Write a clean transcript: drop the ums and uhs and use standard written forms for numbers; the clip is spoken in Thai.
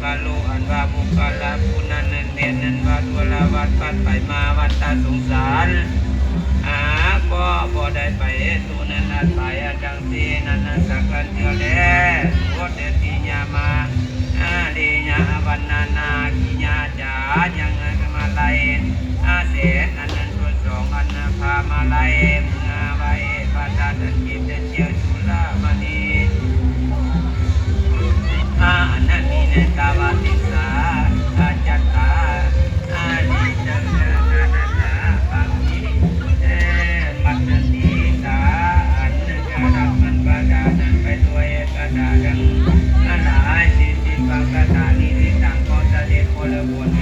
าโลอันว่าบุคลาผู้นั้นเมียนนั้นว่าตัวละวัดปัดไปมาวัดตาสงสารบ่ได้ไปตัวนั้นอัดไปจังสีนั้นสักกันเจอแล้วโอเดติญามาเดียวันนากิญาจายังมาไลเสนอันนั้นตัวสองอันพามาไลมึงไว้ปาตาตันกิจเจียวจุลามณีอันนั้นมีเนตาวาติสาจัตตาลิจันนานาปังนิปัตติตาอันนั้นจะรับมันบาดานั้นไปด้วยกระดาดังหลายสิปังกระดานิสิตังโคตะเดโคละบุญ